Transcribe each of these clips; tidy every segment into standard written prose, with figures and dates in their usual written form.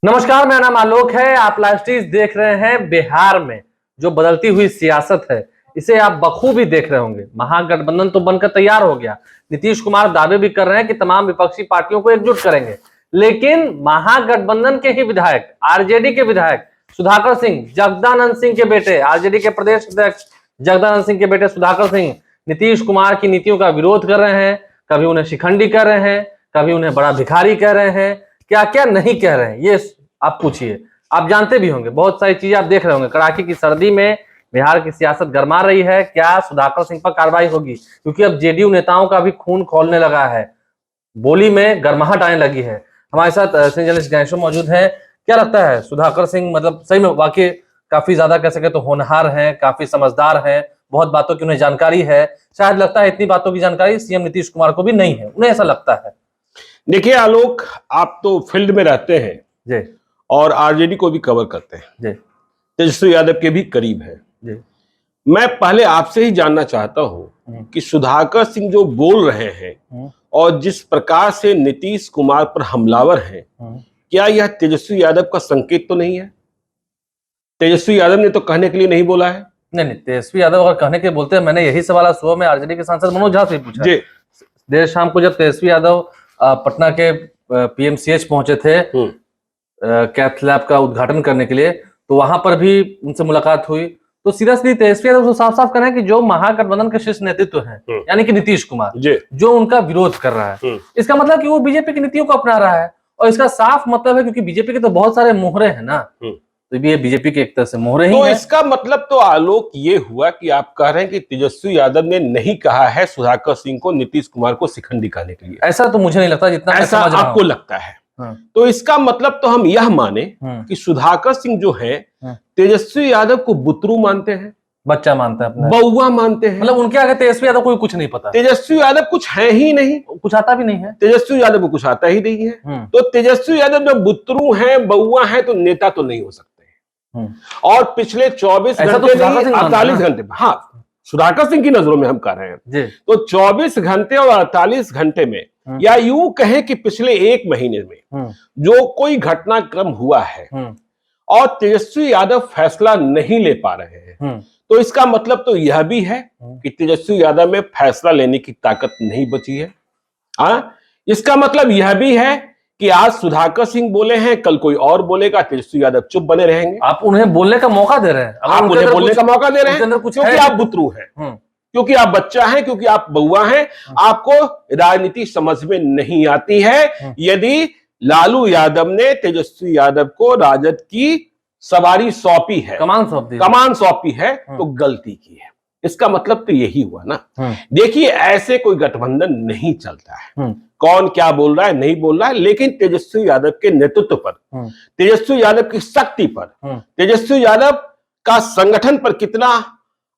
नमस्कार, मेरा नाम आलोक है। आप लाइव स्ट्रीम देख रहे हैं। बिहार में जो बदलती हुई सियासत है, इसे आप बखूबी देख रहे होंगे। महागठबंधन तो बनकर तैयार हो गया। नीतीश कुमार दावे भी कर रहे हैं कि तमाम विपक्षी पार्टियों को एकजुट करेंगे, लेकिन महागठबंधन के ही विधायक, आरजेडी के विधायक सुधाकर सिंह, जगदानंद सिंह के बेटे, आरजेडी के प्रदेश अध्यक्ष जगदानंद सिंह के बेटे सुधाकर सिंह नीतीश कुमार की नीतियों का विरोध कर रहे हैं। कभी उन्हें शिखंडी कह रहे हैं, कभी उन्हें बड़ा भिखारी कह रहे हैं, क्या क्या नहीं कह रहे हैं ये आप पूछिए। आप जानते भी होंगे, बहुत सारी चीजें आप देख रहे होंगे। कड़ाके की सर्दी में बिहार की सियासत गरमा रही है। क्या सुधाकर सिंह पर कार्रवाई होगी? क्योंकि अब जेडीयू नेताओं का भी खून खौलने लगा है, बोली में गर्माहट आने लगी है। हमारे साथ जर्नलिस्ट गणेशो मौजूद है। क्या लगता है सुधाकर सिंह मतलब सही में वाकई काफी ज्यादा कह सके तो होनहार हैं, काफी समझदार हैं, बहुत बातों की उन्हें जानकारी है। शायद लगता है इतनी बातों की जानकारी सीएम नीतीश कुमार को भी नहीं है, उन्हें ऐसा लगता है। देखिए आलोक, आप तो फील्ड में रहते हैं जी, और आरजेडी को भी कवर करते हैं जी, तेजस्वी यादव के भी करीब है जी। मैं पहले आपसे ही जानना चाहता हूं कि सुधाकर सिंह जो बोल रहे हैं और जिस प्रकार से नीतीश कुमार पर हमलावर हैं, क्या यह तेजस्वी यादव का संकेत तो नहीं है? तेजस्वी यादव ने तो कहने के लिए नहीं बोला है। नहीं, तेजस्वी यादव अगर कहने के बोलते हैं, मैंने यही सवाल आज सुबह में आरजेडी के सांसद मनोज झा से पूछा। देर शाम को जब तेजस्वी यादव पटना के पीएमसीएच पहुंचे थे कैथ लैब का उद्घाटन करने के लिए, तो वहां पर भी उनसे मुलाकात हुई। तो सीधा सीधी तेजस्वी यादव साफ साफ कह रहे हैं कि जो महागठबंधन के शीर्ष नेतृत्व है, यानी कि नीतीश कुमार, जो उनका विरोध कर रहा है, इसका मतलब कि वो बीजेपी की नीतियों को अपना रहा है। और इसका साफ मतलब है, क्योंकि बीजेपी के तो बहुत सारे मोहरे हैं ना, तो ये बीजेपी के एक तरह से मोहरे ही तो हैं। इसका मतलब तो आलोक ये हुआ कि आप कह रहे हैं कि तेजस्वी यादव ने नहीं कहा है सुधाकर सिंह को नीतीश कुमार को शिखंडी कहने के लिए। ऐसा तो मुझे नहीं लगता, जितना ऐसा आपको लगता है। तो इसका मतलब तो हम यह माने कि सुधाकर सिंह जो है तेजस्वी यादव को बुतरू मानते हैं, बच्चा मानते हैं, अपना बउआ मानते हैं। मतलब उनके आगे तेजस्वी यादव को कुछ नहीं पता। तेजस्वी यादव कुछ है ही नहीं, कुछ आता भी नहीं है। तेजस्वी यादव को कुछ आता ही नहीं है। तो तेजस्वी यादव जब बुतरू हैं, बउआ हैं, तो नेता तो नहीं हो सकते। और पिछले 24 घंटे नहीं, 48 घंटे, हाँ, सुधाकर सिंह की नजरों में हम कह रहे हैं, तो 24 घंटे और 48 घंटे में, या यूं कहें कि पिछले एक महीने में जो कोई घटनाक्रम हुआ है और तेजस्वी यादव फैसला नहीं ले पा रहे हैं, तो इसका मतलब तो यह भी है कि तेजस्वी यादव में फैसला लेने की ताकत नहीं बची है। इसका मतलब यह भी है कि आज सुधाकर सिंह बोले हैं, कल कोई और बोलेगा, तेजस्वी यादव चुप बने रहेंगे। आप उन्हें बोलने का मौका दे रहे हैं। आप उन्हें बोलने का मौका दे रहे हैं क्योंकि आप बुतरू हैं, क्योंकि आप बच्चा हैं, क्योंकि आप बउआ हैं, आपको राजनीति समझ में नहीं आती है। यदि लालू यादव ने तेजस्वी यादव को राजद की सवारी सौंपी है, कमान सौंपी है, तो गलती की है। इसका मतलब तो यही हुआ ना। देखिए, ऐसे कोई गठबंधन नहीं चलता है। कौन क्या बोल रहा है नहीं बोल रहा है, लेकिन तेजस्वी यादव के नेतृत्व पर, तेजस्वी यादव की शक्ति पर, तेजस्वी यादव का संगठन पर कितना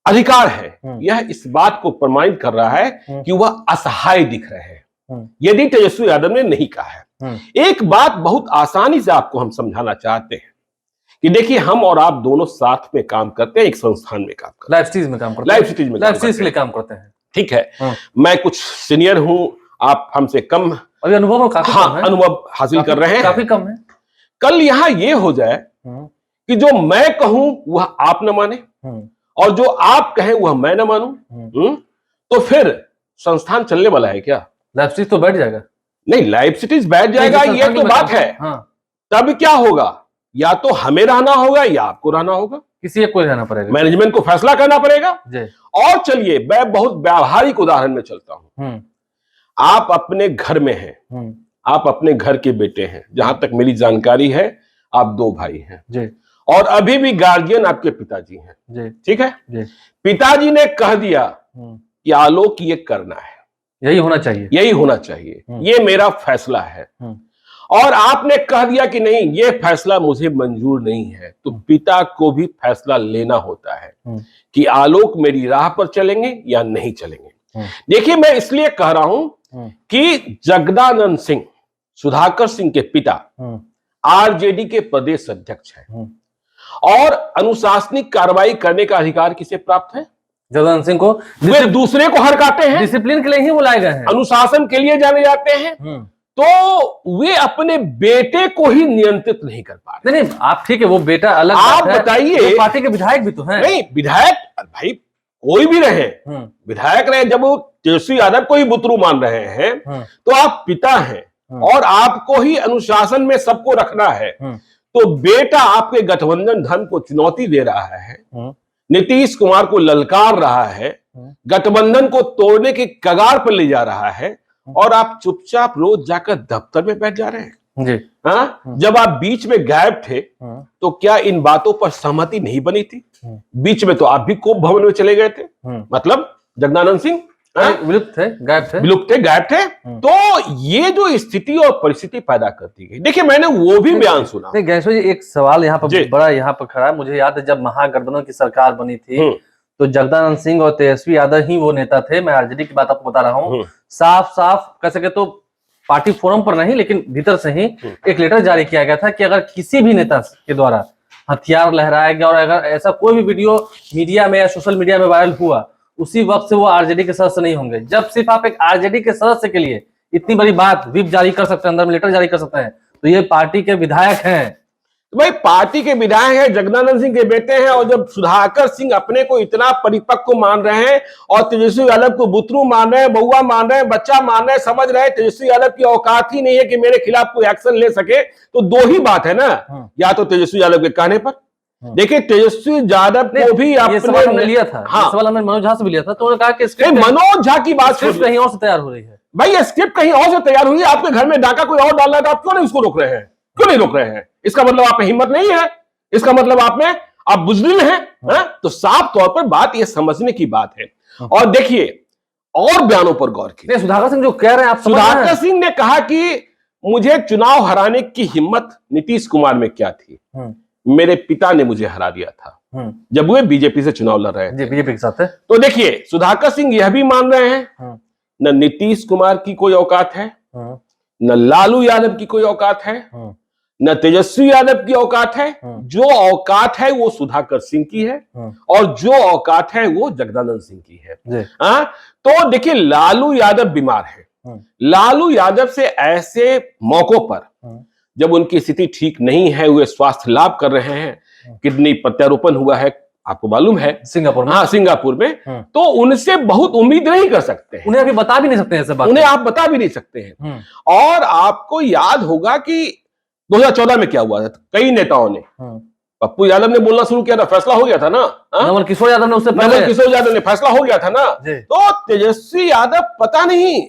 अधिकार है, यह इस बात को प्रमाणित कर रहा है कि वह असहाय दिख रहे हैं, यदि तेजस्वी यादव ने नहीं कहा है। एक बात बहुत आसानी से आपको हम समझाना चाहते हैं कि देखिए, हम और आप दोनों साथ में काम करते हैं, एक संस्थान में काम करते हैं, लाइव सिटीज में काम करते हैं। ठीक है, मैं कुछ सीनियर हूं, आप हमसे कम अभी अनुभव काफी कम है, अनुभव हासिल कर रहे हैं, काफी कम है। कल यहां यह हो जाए कि जो मैं कहूं वह आप न माने और जो आप कहें वह मैं न मानूं, तो फिर संस्थान चलने वाला है क्या? लाइव सिटीज तो बैठ जाएगा। नहीं, लाइव सिटीज बैठ जाएगा, ये तो बात है। तब क्या होगा? या तो हमें रहना होगा या आपको रहना होगा, किसी एक को रहना पड़ेगा, मैनेजमेंट को फैसला करना पड़ेगा। और चलिए, मैं बहुत व्यावहारिक उदाहरण में चलता हूं। आप अपने घर में हैं, आप अपने घर के बेटे हैं, जहां तक मेरी जानकारी है आप 2 भाई हैं और अभी भी गार्जियन आपके पिताजी हैं, ठीक है? पिताजी ने कह दिया कि आलोक ये करना है, यही होना चाहिए, यही होना चाहिए, ये मेरा फैसला है, और आपने कह दिया कि नहीं, ये फैसला मुझे मंजूर नहीं है, तो पिता को भी फैसला लेना होता है कि आलोक मेरी राह पर चलेंगे या नहीं चलेंगे। देखिए, मैं इसलिए कह रहा हूं कि जगदानंद सिंह, सुधाकर सिंह के पिता, आरजेडी के प्रदेश अध्यक्ष हैं और अनुशासनिक कार्रवाई करने का अधिकार किसे प्राप्त है? जगदानंद सिंह को। वे दूसरे को हरकाते हैं, डिसिप्लिन के लिए ही बुलाए गए हैं, अनुशासन के लिए जाने जाते हैं। तो वे अपने बेटे को ही नियंत्रित नहीं कर पा रहे। नहीं, आप ठीक है, वो बेटा अलग आप बात है, बताइए, वो पार्टी के विधायक भी तो हैं। नहीं, विधायक भाई कोई भी रहे, विधायक रहे, जब वो तेजस्वी यादव को ही बुतरू मान रहे हैं तो आप पिता हैं और आपको ही अनुशासन में सबको रखना है। तो बेटा आपके गठबंधन धन को चुनौती दे रहा है, नीतीश कुमार को ललकार रहा है, गठबंधन को तोड़ने की कगार पर ले जा रहा है, और आप चुपचाप रोज जाकर दफ्तर में बैठ जा रहे हैं जी। हाँ, जब आप बीच में गायब थे तो क्या इन बातों पर सहमति नहीं बनी थी? बीच में तो आप भी कोप भवन में चले गए थे, मतलब जगदानंद सिंह विलुप्त थे, गायब थे। तो ये जो स्थिति और परिस्थिति पैदा करती है, देखिए मैंने वो भी बयान सुना। नहीं गणेश जी, एक सवाल यहाँ पर बड़ा यहाँ पर खड़ा है। मुझे याद है जब महागठबंधन की सरकार बनी थी तो जगदानंद सिंह और तेजस्वी यादव ही वो नेता थे। मैं आरजेडी की बात आपको बता रहा हूँ। साफ साफ कह सके तो पार्टी फोरम पर नहीं, लेकिन भीतर से ही एक लेटर जारी किया गया था कि अगर किसी भी नेता के द्वारा हथियार लहराया गया और अगर ऐसा कोई भी वीडियो मीडिया में या सोशल मीडिया में वायरल हुआ, उसी वक्त से वो आरजेडी के सदस्य नहीं होंगे। जब सिर्फ आप एक आरजेडी के सदस्य के लिए इतनी बड़ी बात व्हिप जारी कर सकते हैं, अंदर में लेटर जारी कर सकते हैं, तो ये पार्टी के विधायक हैं। भाई पार्टी के विधायक हैं, जगदानंद सिंह के बेटे हैं, और जब सुधाकर सिंह अपने को इतना परिपक्व मान रहे हैं और तेजस्वी यादव को बुतरू मान रहे हैं, बउआ मान रहे हैं, बच्चा मान रहे हैं, समझ रहे हैं तेजस्वी यादव की औकात ही नहीं है कि मेरे खिलाफ कोई एक्शन ले सके, तो दो ही बात है ना, या तो तेजस्वी यादव के कहने पर। देखिए तेजस्वी यादव को भी आपने लिया था, हाँ, सवाल हमने मनोज झा से भी लिया था, तो उन्होंने कहा कि मनोज झा की बात कहीं और से तैयार हो रही है। भाई ये स्क्रिप्ट कहीं और से तैयार हुई है, आपके घर में डाका कोई और डाल रहा है, तो आप क्यों नहीं उसको रोक रहे हैं? क्यों नहीं रोक रहे हैं? इसका मतलब आप में हिम्मत नहीं है, इसका मतलब आप बुजदिल हैं। तो साफ तौर पर बात ये समझने की बात है। और देखिए और बयानों पर गौर कीजिए। सुधाकर सिंह जो कह रहे हैं, आप सुधाकर सिंह ने कहा कि मुझे चुनाव हराने की हिम्मत नीतीश कुमार में क्या थी, मेरे पिता ने मुझे हरा दिया था जब वे बीजेपी से चुनाव लड़ रहे थे, बीजेपी के साथ है। तो देखिए सुधाकर सिंह यह भी मान रहे हैं न नीतीश कुमार की कोई औकात है, न लालू यादव की कोई औकात है, न तेजस्वी यादव की औकात है। जो औकात है वो सुधाकर सिंह की है और जो औकात है वो जगदानंद सिंह की है। तो देखिए लालू यादव बीमार है, लालू यादव से ऐसे मौकों पर जब उनकी स्थिति ठीक नहीं है, वे स्वास्थ्य लाभ कर रहे हैं, किडनी प्रत्यारोपण हुआ है, आपको मालूम है सिंगापुर में, हाँ सिंगापुर में, तो उनसे बहुत उम्मीद नहीं कर सकते हैं। उन्हें अभी बता भी नहीं सकते हैं, उन्हें आप बता भी नहीं सकते हैं। और आपको याद होगा कि 2014 में क्या हुआ था, कई नेताओं ने, पप्पू यादव ने बोलना शुरू किया था, फैसला हो गया था ना, नवल किशोर यादव ने उससे पहले, नवल किशोर यादव ने फैसला हो गया था ना। तो तेजस्वी यादव पता नहीं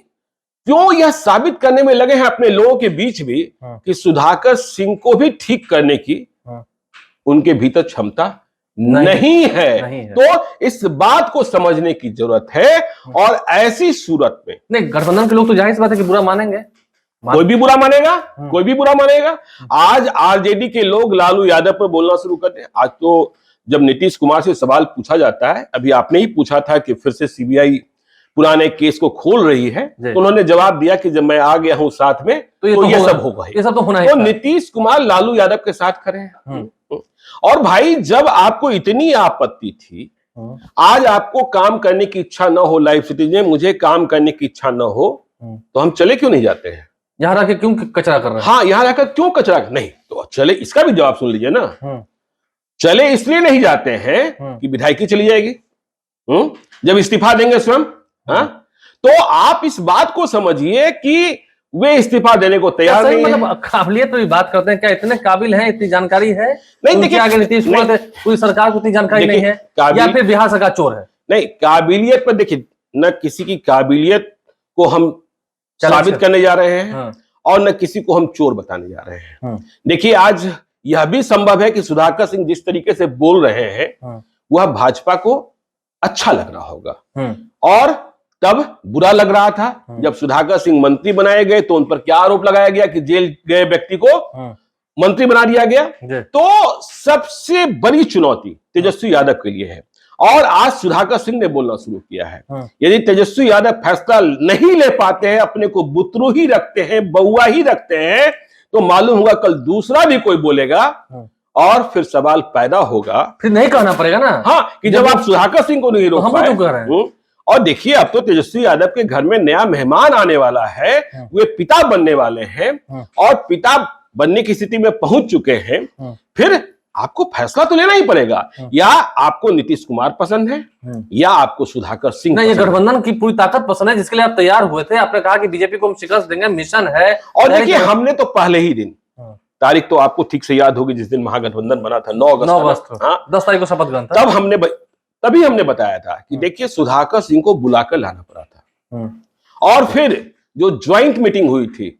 क्यों यह साबित करने में लगे हैं अपने लोगों के बीच भी कि सुधाकर सिंह को भी ठीक करने की उनके भीतर क्षमता नहीं है। तो इस बात को समझने की जरूरत है। और ऐसी सूरत में नहीं, गठबंधन के लोग तो जाहिर सी बात है कि बुरा मानेंगे, कोई भी बुरा मानेगा, कोई भी बुरा मानेगा। आज आरजेडी के लोग लालू यादव पर बोलना शुरू करते हैं। आज तो जब नीतीश कुमार से सवाल पूछा जाता है, अभी आपने ही पूछा था कि फिर से सीबीआई पुराने केस को खोल रही है, तो उन्होंने जवाब दिया कि जब मैं आ गया हूं साथ में तो ये सब होगा, ये सब तो होना है। तो नीतीश कुमार लालू यादव के साथ खड़े हैं। और भाई जब आपको इतनी आपत्ति थी, आज आपको काम करने की इच्छा न हो, लाइव सिटीजन मुझे काम करने की इच्छा न हो, तो हम चले क्यों नहीं जाते हैं? यहां रहकर क्यों कचरा कर रहे हैं? हाँ, यहां रहकर क्यों कचरा नहीं, तो चले इसका भी जवाब सुन लीजिए ना। चले इसलिए नहीं जाते हैं कि विधायकी चली जाएगी, जब इस्तीफा देंगे स्वयं। तो आप इस बात को समझिए कि वे इस्तीफा देने को तैयार नहीं है। मतलब काबिलियत पर बात करते हैं, क्या इतने काबिल हैं, इतनी जानकारी है? नहीं देखिए, आगे नीतीश कुमार पूरी सरकार को इतनी जानकारी नहीं है, या फिर बिहार सरकार चोर है? नहीं, काबिलियत पर देखिए, न किसी की काबिलियत को हम साबित करने जा रहे हैं और न किसी को हम चोर बताने जा रहे हैं। देखिए आज यह भी संभव है कि सुधाकर सिंह जिस तरीके से बोल रहे हैं वह भाजपा को अच्छा लग रहा होगा, और तब बुरा लग रहा था जब सुधाकर सिंह मंत्री बनाए गए तो उन पर क्या आरोप लगाया गया कि जेल गए व्यक्ति को मंत्री बना दिया गया। तो सबसे बड़ी चुनौती तेजस्वी यादव के लिए है, और आज सुधाकर सिंह ने बोलना शुरू किया है। यदि तेजस्वी यादव फैसला नहीं ले पाते हैं, अपने को बुतरू ही रखते हैं, बउआ ही रखते हैं, तो मालूम होगा कल दूसरा भी कोई बोलेगा और फिर सवाल पैदा होगा, फिर नहीं कहना पड़ेगा ना। हाँ, कि जब आप सुधाकर सिंह को नहीं रोक पाए और देखिए अब तो तेजस्वी यादव के घर में नया मेहमान आने वाला है, वे पिता बनने वाले हैं और पिता बनने की स्थिति में पहुंच चुके हैं। फिर आपको फैसला तो लेना ही पड़ेगा, या आपको नीतीश कुमार पसंद है या आपको सुधाकर सिंह। नहीं, ये गठबंधन की पूरी ताकत पसंद है जिसके लिए आप तैयार हुए थे। आपने कहा कि बीजेपी को हम शिकस्त देंगे, मिशन है। और देखिए हमने तो पहले ही दिन, तारीख तो आपको ठीक से याद होगी, जिस दिन महागठबंधन बना था 9 अगस्त, 10 तारीख को शपथ ग्रहण था। तभी हमने बताया था कि देखिए सुधाकर सिंह को बुलाकर लाना पड़ा था। और फिर जो ज्वाइंट मीटिंग हुई थी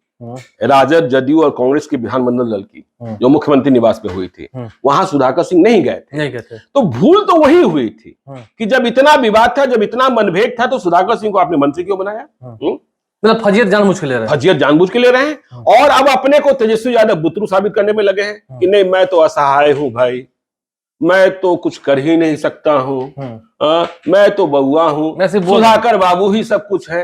राजद, जदयू और कांग्रेस के विधानमंडल दल की, जो मुख्यमंत्री निवास पे हुई थी, वहां सुधाकर सिंह नहीं गए थे। तो भूल तो वही हुई थी कि जब इतना विवाद था, जब इतना मनभेद था, तो सुधाकर सिंह को आपने मंत्री क्यों बनाया? मतलब फजीयत जानबूझ के ले रहे हैं, फजीयत जानबूझ के ले रहे हैं। और अब अपने को तेजस्वी यादव बुतरू साबित करने में लगे हैं कि नहीं, मैं तो असहाय हूं भाई, मैं तो कुछ कर ही नहीं सकता हूं, मैं तो बउआ हूं, सुधाकर बाबू ही सब कुछ है।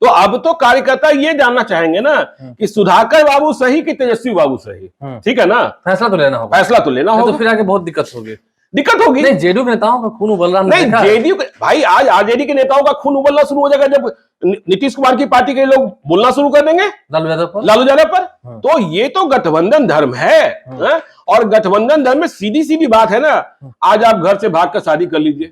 तो अब तो कार्यकर्ता ये जानना चाहेंगे ना कि सुधाकर बाबू सही कि तेजस्वी बाबू सही। ठीक है ना, फैसला तो लेना होगा, फैसला तो लेना होगा। तो फिर आगे बहुत दिक्कत होगी। नहीं, जेडीयू के नेताओं का खून उबल रहा नहीं, जेडीयू के भाई, आज आरजेडी के नेताओं का खून उबलना शुरू हो जाएगा जब नीतीश कुमार की पार्टी के लोग बोलना शुरू कर देंगे लालू यादव पर। तो ये तो गठबंधन धर्म है, और गठबंधन धर्म में सीधी सीधी बात है ना, आज आप घर से भागकर शादी कर लीजिए।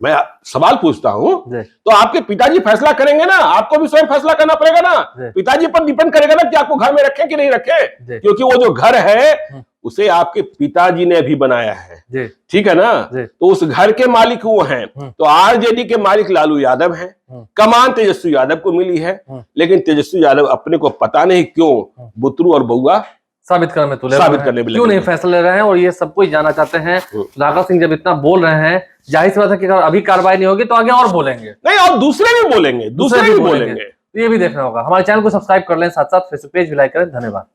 मैं सवाल पूछता हूं, तो आपके पिताजी फैसला करेंगे ना, आपको भी स्वयं फैसला करना पड़ेगा ना। पिताजी पर डिपेंड करेगा ना कि आपको घर में रखें कि नहीं रखें, क्योंकि वो जो घर है उसे आपके पिताजी ने भी बनाया है। ठीक है ना, तो उस घर के मालिक वो हैं। तो आरजेडी के मालिक लालू यादव हैं, कमान तेजस्वी यादव को मिली है, लेकिन तेजस्वी यादव अपने को पता नहीं क्यों बुतरू और बउआ साबित करने में क्यों नहीं फैसला ले रहे हैं। और ये सब कुछ जानना चाहते हैं। सुधाकर सिंह जब इतना बोल रहे हैं, जाहिर सी बात है कि अगर अभी कार्रवाई नहीं होगी तो आगे और बोलेंगे, नहीं, और दूसरे भी बोलेंगे। ये भी देखना होगा। हमारे चैनल को सब्सक्राइब कर लें, साथ साथ फेसबुक पेज भी लाइक करें। धन्यवाद।